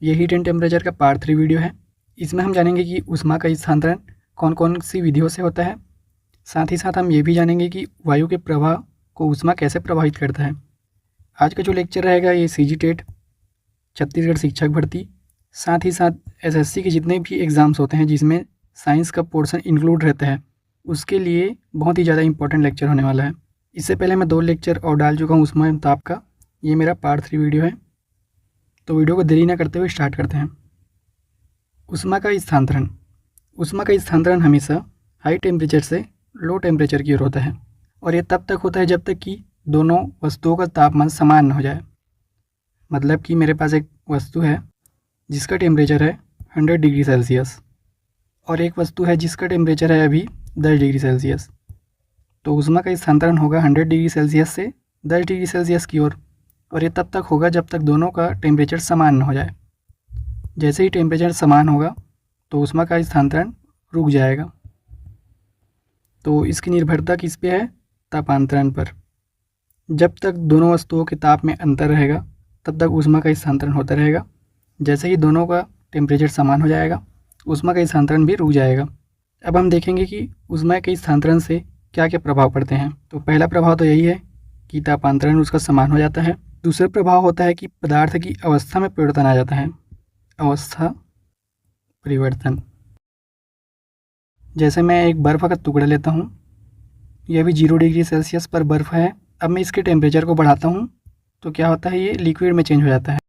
ये heat and temperature का part 3 video है। इसमें हम जानेंगे कि ऊष्मा का स्थानांतरण कौन कौन सी विधियों से होता है। साथ ही साथ हम ये भी जानेंगे कि वायु के प्रवाह को ऊष्मा कैसे प्रभावित करता है। आज का जो लेक्चर रहेगा ये सीजी टेट, छत्तीसगढ़ शिक्षक भर्ती, साथ ही साथ एसएससी के जितने भी एग्ज़ाम्स होते हैं जिसमें साइंस का पोर्शन इंक्लूड रहता है, उसके लिए बहुत ही ज़्यादा इंपॉर्टेंट लेक्चर होने वाला है। इससे पहले मैं 2 लेक्चर और डाल चुका हूँ ऊष्मा एवं ताप का। ये मेरा पार्ट 3 वीडियो है, तो वीडियो को देरी न करते हुए स्टार्ट करते हैं। ऊष्मा का स्थानांतरण। ऊष्मा का स्थानांतरण हमेशा हाई टेम्परेचर से लो टेम्परेचर की ओर होता है, और ये तब तक होता है जब तक कि दोनों वस्तुओं का तापमान समान न हो जाए। मतलब कि मेरे पास एक वस्तु है जिसका टेम्परेचर है 100 डिग्री सेल्सियस और एक वस्तु है जिसका टेम्परेचर है अभी 10 डिग्री सेल्सियस। तो ऊष्मा का स्थानांतरण होगा 100 डिग्री सेल्सियस से 10 डिग्री सेल्सियस की ओर, और ये तब तक होगा जब तक दोनों का टेम्परेचर समान न हो जाए। जैसे ही टेम्परेचर समान होगा तो ऊष्मा का स्थानांतरण रुक जाएगा। तो इसकी निर्भरता किस पे है? तापांतरण पर। जब तक दोनों वस्तुओं के ताप में अंतर रहेगा तब तक ऊष्मा का स्थानांतरण होता रहेगा। जैसे ही दोनों का टेम्परेचर समान हो जाएगा ऊष्मा का स्थानांतरण भी रुक जाएगा। अब हम देखेंगे कि ऊष्मा के स्थानांतरण से क्या क्या प्रभाव पड़ते हैं। तो पहला प्रभाव तो यही है कि तापांतरण उसका समान हो जाता है। दूसरा प्रभाव होता है कि पदार्थ की अवस्था में परिवर्तन आ जाता है। अवस्था परिवर्तन। जैसे मैं एक बर्फ़ का टुकड़ा लेता हूँ, यह भी 0 डिग्री सेल्सियस पर बर्फ़ है। अब मैं इसके टेम्परेचर को बढ़ाता हूँ तो क्या होता है, ये लिक्विड में चेंज हो जाता है।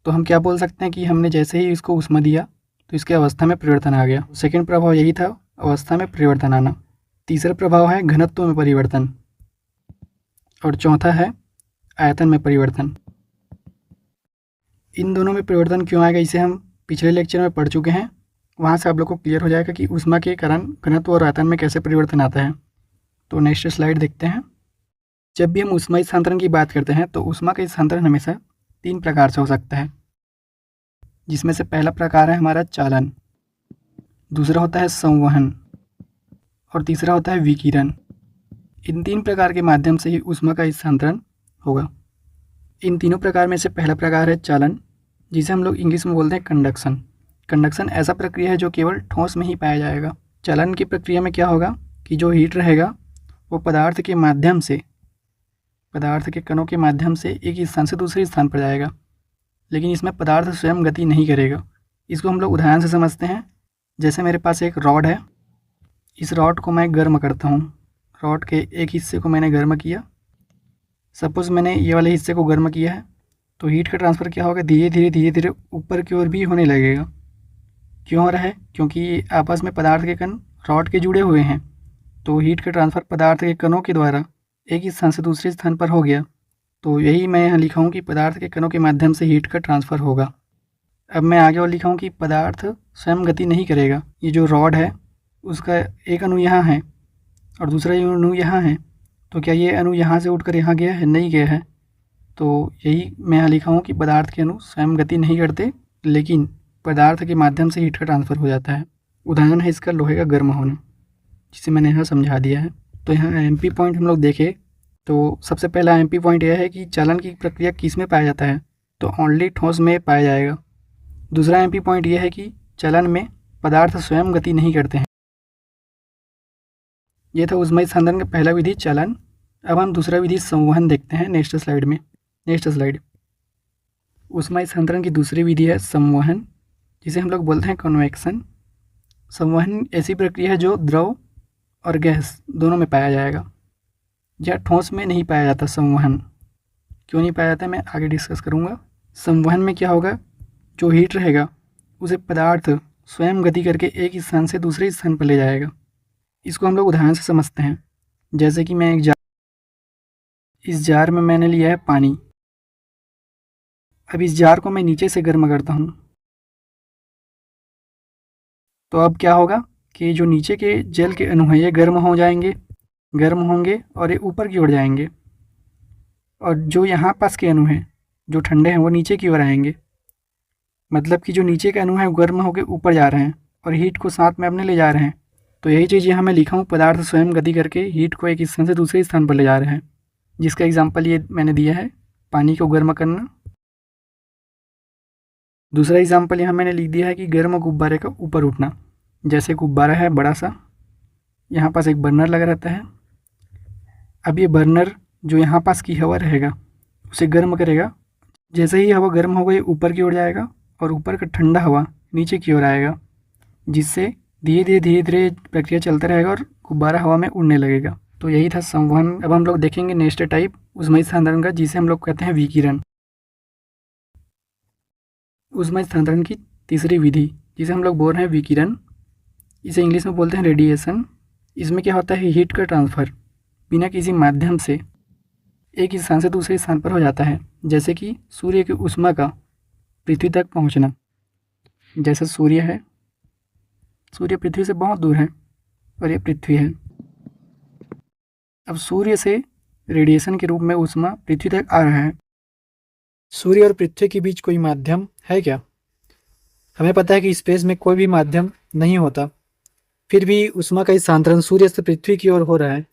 तो हम क्या बोल सकते हैं कि हमने जैसे ही इसको ऊष्मा दिया तो इसकी अवस्था में परिवर्तन आ गया। सेकेंड प्रभाव यही था, अवस्था में परिवर्तन आना। तीसरा प्रभाव है घनत्व में परिवर्तन, और चौथा है आयतन में परिवर्तन। इन दोनों में परिवर्तन क्यों आएगा इसे हम पिछले लेक्चर में पढ़ चुके हैं। वहाँ से आप लोग को क्लियर हो जाएगा कि ऊष्मा के कारण घनत्व और आयतन में कैसे परिवर्तन आता है। तो नेक्स्ट स्लाइड देखते हैं। जब भी हम ऊष्मा स्थानांतरण की बात करते हैं तो ऊष्मा का स्थानांतरण हमेशा 3 प्रकार से हो सकता है, जिसमें से पहला प्रकार है हमारा चालन, दूसरा होता है संवहन और तीसरा होता है विकिरण। इन 3 प्रकार के माध्यम से ही ऊष्मा का स्थानांतरण होगा। इन तीनों प्रकार में से पहला प्रकार है चालन, जिसे हम लोग इंग्लिश में बोलते हैं कंडक्शन। कंडक्शन ऐसा प्रक्रिया है जो केवल ठोस में ही पाया जाएगा। चालन की प्रक्रिया में क्या होगा कि जो हीट रहेगा वो पदार्थ के माध्यम से, पदार्थ के कणों के माध्यम से एक स्थान से दूसरे स्थान पर जाएगा, लेकिन इसमें पदार्थ स्वयं गति नहीं करेगा। इसको हम लोग उदाहरण से समझते हैं। जैसे मेरे पास एक रॉड है, इस रॉड को मैं गर्म करता हूँ। रॉड के एक हिस्से को मैंने गर्म किया। सपोज़ मैंने ये वाले हिस्से को गर्म किया है, तो हीट का ट्रांसफ़र क्या होगा, धीरे धीरे ऊपर की ओर भी होने लगेगा। क्यों हो रहा है? क्योंकि आपस में पदार्थ के कण रॉड के जुड़े हुए हैं, तो हीट का ट्रांसफ़र पदार्थ के कणों के द्वारा एक स्थान से दूसरे स्थान पर हो गया। तो यही मैं यहाँ लिखा हूँ कि पदार्थ के कणों के माध्यम से हीट का ट्रांसफ़र होगा। अब मैं आगे और लिखा हूँ कि पदार्थ स्वयं गति नहीं करेगा। ये जो रॉड है उसका एक अणु यहाँ है और दूसरा अणु यहाँ है, तो क्या ये अणु यहाँ से उठकर यहाँ गया है? नहीं गया है। तो यही मैं यहाँ लिखा हूँ कि पदार्थ के अणु स्वयं गति नहीं करते, लेकिन पदार्थ के माध्यम से हीट का ट्रांसफ़र हो जाता है। उदाहरण है इसका लोहे का गर्म होना, जिसे मैंने यहाँ समझा दिया है। तो यहाँ एमपी पॉइंट हम लोग देखें तो सबसे पहला एमपी पॉइंट यह है कि चालन की प्रक्रिया किस में पाया जाता है, तो ओनली ठोस में पाया जाएगा। दूसरा एमपी पॉइंट यह है कि चालन में पदार्थ स्वयं गति नहीं करते हैं। यह था ऊष्मा स्थानांतरण का पहला विधि, चालन। अब हम दूसरा विधि संवहन देखते हैं नेक्स्ट स्लाइड में। Next slide. ऊष्मा स्थानांतरण की दूसरी विधि है संवहन, जिसे हम लोग बोलते हैं कन्वेक्शन। संवहन ऐसी प्रक्रिया है जो द्रव और गैस दोनों में पाया जाएगा। यह ठोस में नहीं पाया जाता। संवहन क्यों नहीं पाया जाता मैं आगे डिस्कस करूँगा। संवहन में क्या होगा, जो हीट रहेगा उसे पदार्थ स्वयं गति करके एक स्थान से दूसरे स्थान पर ले जाएगा। इसको हम लोग उदाहरण से समझते हैं। जैसे कि मैं इस जार में मैंने लिया है पानी। अब इस जार को मैं नीचे से गर्म करता हूँ, तो अब क्या होगा कि जो नीचे के जल के अणु हैं ये गर्म होंगे और ये ऊपर की ओर जाएंगे, और जो यहाँ पास के अणु हैं जो ठंडे हैं वो नीचे की ओर आएंगे। मतलब कि जो नीचे के अणु हैं वो गर्म होकर ऊपर जा रहे हैं और हीट को साथ में अपने ले जा रहे हैं। तो यही चीज़ यहाँ मैं लिखा हूँ, पदार्थ स्वयं गति करके हीट को एक स्थान से दूसरे स्थान पर ले जा रहे हैं, जिसका एग्जाम्पल ये मैंने दिया है, पानी को गर्म करना। दूसरा एग्जाम्पल यहाँ मैंने लिख दिया है कि गर्म गुब्बारे का ऊपर उठना। जैसे गुब्बारा है बड़ा सा, यहाँ पास एक बर्नर लगा रहता है। अब ये बर्नर जो यहाँ पास की हवा रहेगा उसे गर्म करेगा। जैसे ही हवा गर्म हो गई ऊपर की ओर जाएगा और ऊपर का ठंडा हवा नीचे की ओर आएगा, जिससे धीरे धीरे प्रक्रिया चलता रहेगा और गुब्बारा हवा में उड़ने लगेगा। तो यही था संवहन। अब हम लोग देखेंगे नेक्स्ट टाइप ऊष्मीय स्थानांतरण का, जिसे हम लोग कहते हैं विकिरण। ऊष्मीय स्थानांतरण की तीसरी विधि जिसे हम लोग बोल रहे हैं विकिरण, इसे इंग्लिश में बोलते हैं रेडिएशन। इसमें क्या होता है, हीट का ट्रांसफ़र बिना किसी माध्यम से एक स्थान से दूसरे स्थान पर हो जाता है। जैसे कि सूर्य की ऊष्मा का पृथ्वी तक पहुंचना। जैसे सूर्य है, सूर्य पृथ्वी से बहुत दूर है और ये पृथ्वी है। अब सूर्य से रेडिएशन के रूप में ऊष्मा पृथ्वी तक आ रहा है। सूर्य और पृथ्वी के बीच कोई माध्यम है क्या? हमें पता है कि स्पेस में कोई भी माध्यम नहीं होता, फिर भी ऊष्मा का स्थानांतरण सूर्य से पृथ्वी की ओर हो रहा है।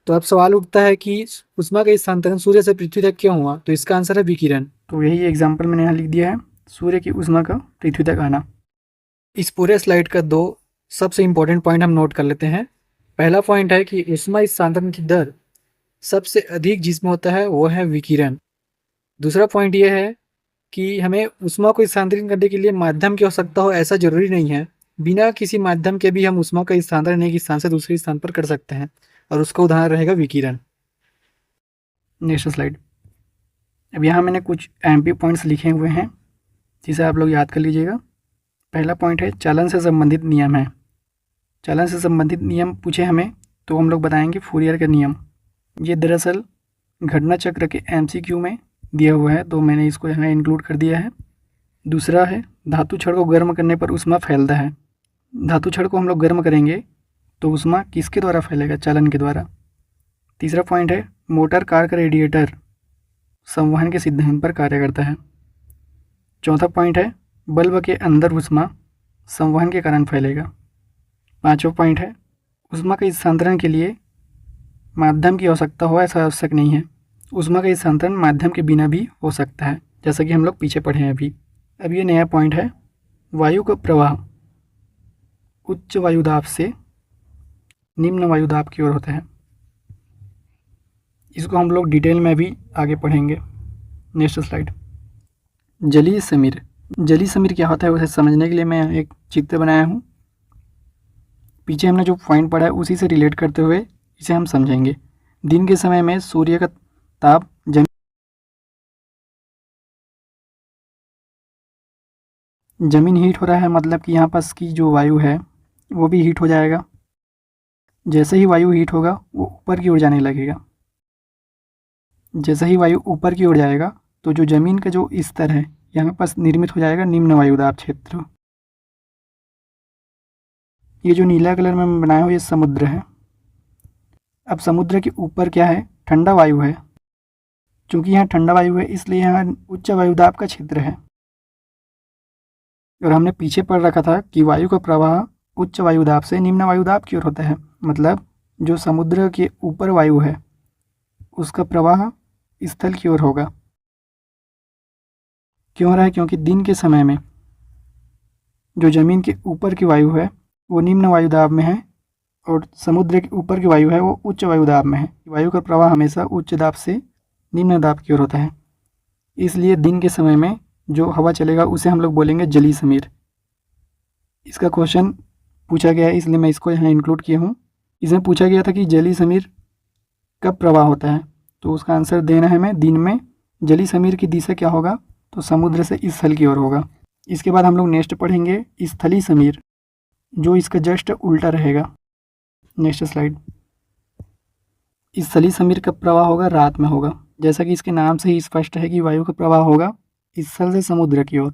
तो अब सवाल उठता है कि ऊष्मा का स्थानांतरण सूर्य से पृथ्वी तक क्यों हुआ? तो इसका आंसर है विकिरण। तो यही एग्जाम्पल मैंने यहाँ लिख दिया है, सूर्य की ऊष्मा का पृथ्वी तक आना। इस पूरे स्लाइड का दो सबसे इंपॉर्टेंट पॉइंट हम नोट कर लेते हैं। पहला पॉइंट है कि ऊष्मा स्थानांतरण की दर सबसे अधिक जिसमें होता है वो है विकिरण। दूसरा पॉइंट ये है कि हमें ऊष्मा को स्थानांतरित करने के लिए माध्यम की आवश्यकता हो ऐसा जरूरी नहीं है। बिना किसी माध्यम के भी हम ऊष्मा का स्थानांतरण एक स्थान से दूसरे स्थान पर कर सकते हैं, और उसका उदाहरण रहेगा विकिरण। Next slide. अब यहाँ मैंने कुछ एमपी पॉइंट्स लिखे हुए हैं जिसे आप लोग याद कर लीजिएगा। पहला पॉइंट है चलन से संबंधित नियम है। चलन से संबंधित नियम पूछे हमें तो हम लोग बताएंगे फूरियर का नियम। ये दरअसल घटना चक्र के एमसीक्यू में दिया हुआ है, तो मैंने इसको यहाँ इंक्लूड कर दिया है। दूसरा है धातु छड़ को गर्म करने पर ऊष्मा फैलता है। धातु छड़ को हम लोग गर्म करेंगे तो ऊष्मा किसके द्वारा फैलेगा? चलन के द्वारा। तीसरा पॉइंट है मोटर कार का रेडिएटर संवहन के सिद्धांत पर कार्य करता है। चौथा पॉइंट है बल्ब के अंदर ऊष्मा संवहन के कारण फैलेगा। पांचवा पॉइंट है ऊष्मा के स्थानांतरण के लिए माध्यम की आवश्यकता हो ऐसा आवश्यक नहीं है। ऊष्मा का स्थानांतरण माध्यम के बिना भी हो सकता है, जैसा कि हम लोग पीछे पढ़े हैं अभी। अब ये नया पॉइंट है वायु का प्रवाह उच्च वायुदाब से निम्न वायुदाब की ओर होता है। इसको हम लोग डिटेल में भी आगे पढ़ेंगे। Next slide. जलीय समीर। जलीय समीर क्या होता है उसे समझने के लिए मैं एक चित्र बनाया हूँ। पीछे हमने जो पॉइंट पढ़ा है उसी से रिलेट करते हुए इसे हम समझेंगे। दिन के समय में सूर्य का ताप जमीन हीट हो रहा है, मतलब कि यहाँ पास की जो वायु है वो भी हीट हो जाएगा। जैसे ही वायु हीट होगा वो ऊपर की ओर जाने लगेगा। जैसे ही वायु ऊपर की ओर जाएगा तो जो जमीन का जो स्तर है यहाँ पास निर्मित हो जाएगा निम्न वायुदाब क्षेत्र। ये जो नीला कलर में बनाया हुआ ये समुद्र है। अब समुद्र के ऊपर क्या है? ठंडा वायु है। चूंकि यहाँ ठंडा वायु है इसलिए यहाँ उच्च वायुदाब का क्षेत्र है। और हमने पीछे पढ़ रखा था कि वायु का प्रवाह उच्च वायुदाब से निम्न वायुदाब की ओर होता है। मतलब जो समुद्र के ऊपर वायु है उसका प्रवाह स्थल की ओर होगा। क्यों हो रहा है? क्योंकि दिन के समय में जो जमीन के ऊपर की वायु है वो निम्न वायुदाब में है और समुद्र के ऊपर की वायु है वो उच्च वायुदाब में है। वायु का प्रवाह हमेशा उच्च दाब से निम्न दाब की ओर होता है। इसलिए दिन के समय में जो हवा चलेगा उसे हम लोग बोलेंगे जलीय समीर। इसका क्वेश्चन पूछा गया है इसलिए मैं इसको यहाँ इंक्लूड किया हूँ। इसमें पूछा गया था कि जलीय समीर कब प्रवाह होता है, तो उसका आंसर देना है हमें दिन में। जलीय समीर की दिशा क्या होगा? तो समुद्र से स्थल की ओर होगा। इसके बाद हम लोग नेक्स्ट पढ़ेंगे स्थलीय समीर, जो इसका जस्ट उल्टा रहेगा। Next slide. स्थलीय समीर का प्रवाह होगा रात में होगा। जैसा कि इसके नाम से ही स्पष्ट है कि वायु का प्रवाह होगा स्थल से समुद्र की ओर।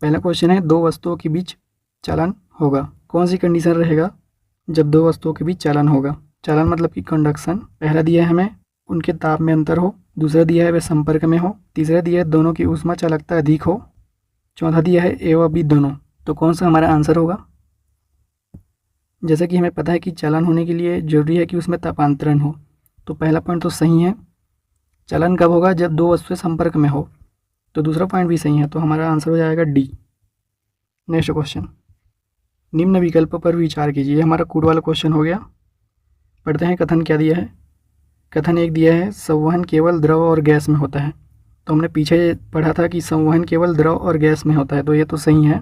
पहला क्वेश्चन है दो वस्तुओं के बीच चलन होगा। कौन सी कंडीशन रहेगा जब दो वस्तुओं के बीच चलन होगा? चलन मतलब कि कंडक्शन। पहला दिया है हमें उनके ताप में अंतर हो, दूसरा दिया है वे संपर्क में हो, तीसरा दिया है दोनों की ऊष्मा चालकता अधिक हो, चौथा दिया है ए व बी दोनों। तो कौन सा हमारा आंसर होगा? जैसा कि हमें पता है कि चलन होने के लिए जरूरी है कि उसमें तापांतरण हो, तो पहला पॉइंट तो सही है। चलन कब होगा? जब दो वस्तुएं संपर्क में हो। तो दूसरा पॉइंट भी सही है, तो हमारा आंसर हो जाएगा डी। नेक्स्ट क्वेश्चन, निम्न विकल्प पर विचार कीजिए। ये हमारा कूट वाला क्वेश्चन हो गया। पढ़ते हैं कथन क्या दिया है। कथन एक दिया है, संवहन केवल द्रव और गैस में होता है। तो हमने पीछे पढ़ा था कि संवहन केवल द्रव और गैस में होता है, तो ये तो सही है।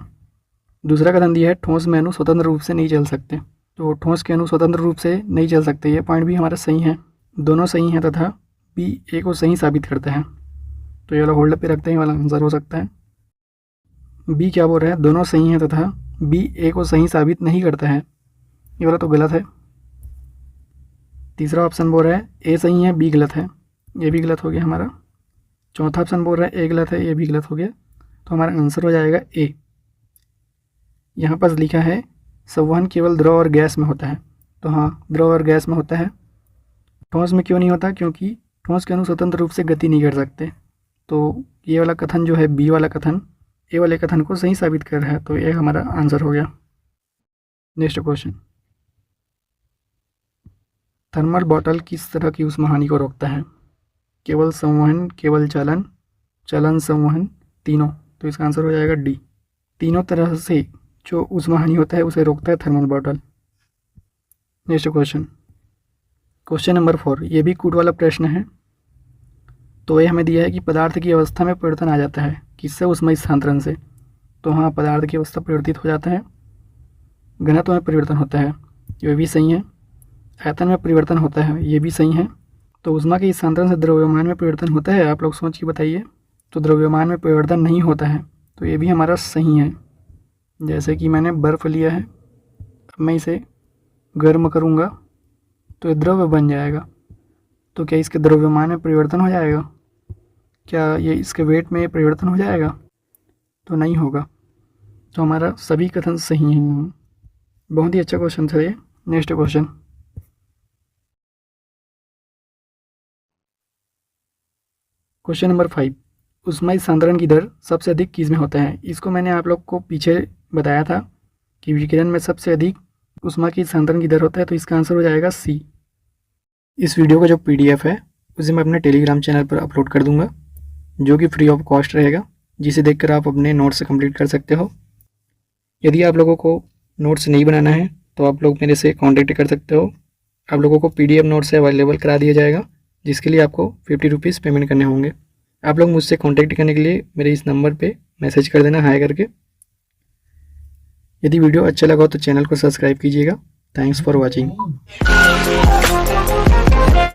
दूसरा कथन दिया है, ठोस में अणु स्वतंत्र रूप से नहीं चल सकते। तो ठोस के अणु स्वतंत्र रूप से नहीं चल सकते, ये पॉइंट भी हमारा सही है। दोनों सही हैं तथा बी ए को सही साबित करता है। तो ये वाला होल्ड पे रखते हैं, वाला आंसर हो सकता है। बी क्या बोल रहा है, दोनों सही हैं तथा बी ए को सही साबित नहीं करता है, ये वाला तो गलत है। तीसरा ऑप्शन बोल रहा है ए सही है बी गलत है, ये भी गलत हो गया हमारा। चौथा ऑप्शन बोल रहा है ए गलत है, ये भी गलत हो गया। तो हमारा आंसर हो जाएगा ए। यहाँ पर लिखा है संवहन केवल द्रव और गैस में होता है, तो हाँ द्रव और गैस में होता है। ठोस में क्यों नहीं होता, क्योंकि ठोस के अणु स्वतंत्र रूप से गति नहीं कर सकते। तो ये वाला कथन जो है बी वाला कथन ए वाले कथन को सही साबित कर रहा है, तो ये हमारा आंसर हो गया। नेक्स्ट क्वेश्चन, थर्मल बॉटल किस तरह की ऊष्मा हानि को रोकता है। केवल संवहन, केवल चलन, चलन संवहन, तीनों। तो इसका आंसर हो जाएगा डी। तीनों तरह से जो ऊष्मा हानि होता है उसे रोकता है thermal bottle. Next question, question number 4, ये भी कूट वाला प्रश्न है। तो ये हमें दिया है कि पदार्थ की अवस्था में परिवर्तन आ जाता है, किससे, ऊष्मा स्थानांतरण से। तो हाँ पदार्थ की अवस्था परिवर्तित हो जाता है। घनत्व में परिवर्तन होता है, ये भी सही है। आयतन में परिवर्तन होता है, ये भी सही है। तो ऊष्मा के स्थानांतरण से द्रव्यमान में परिवर्तन होता है, आप लोग सोच के बताइए। तो द्रव्यमान में परिवर्तन नहीं होता है, तो ये भी हमारा सही है। जैसे कि मैंने बर्फ़ लिया है, अब मैं इसे गर्म करूँगा तो ये द्रव्य बन जाएगा। तो क्या इसके द्रव्यमान में परिवर्तन हो जाएगा, क्या ये इसके वेट में परिवर्तन हो जाएगा, तो नहीं होगा। तो हमारा सभी कथन सही हैं। बहुत ही अच्छा क्वेश्चन था ये। नेक्स्ट क्वेश्चन, क्वेश्चन नंबर 5, ऊष्मा स्थानांतरण की दर सबसे अधिक किस में होता है। इसको मैंने आप लोग को पीछे बताया था कि विकिरण में सबसे अधिक ऊष्मा की स्थानांतरण की दर होता है, तो इसका आंसर हो जाएगा सी। इस वीडियो का जो PDF है उसे मैं अपने टेलीग्राम चैनल पर अपलोड कर दूंगा, जो कि फ्री ऑफ कॉस्ट रहेगा, जिसे देखकर आप अपने नोट्स कंप्लीट कर सकते हो। यदि आप लोगों को नोट्स नहीं बनाना है तो आप लोग मेरे से कॉन्टेक्ट कर सकते हो। आप लोगों को PDF नोट्स अवेलेबल करा दिया जाएगा, जिसके लिए आपको 50 रुपीज़ पेमेंट करने होंगे। आप लोग मुझसे कॉन्टेक्ट करने के लिए मेरे इस नंबर पे मैसेज कर देना हाय करके। यदि वीडियो अच्छा लगा हो तो चैनल को सब्सक्राइब कीजिएगा। Thanks for watching.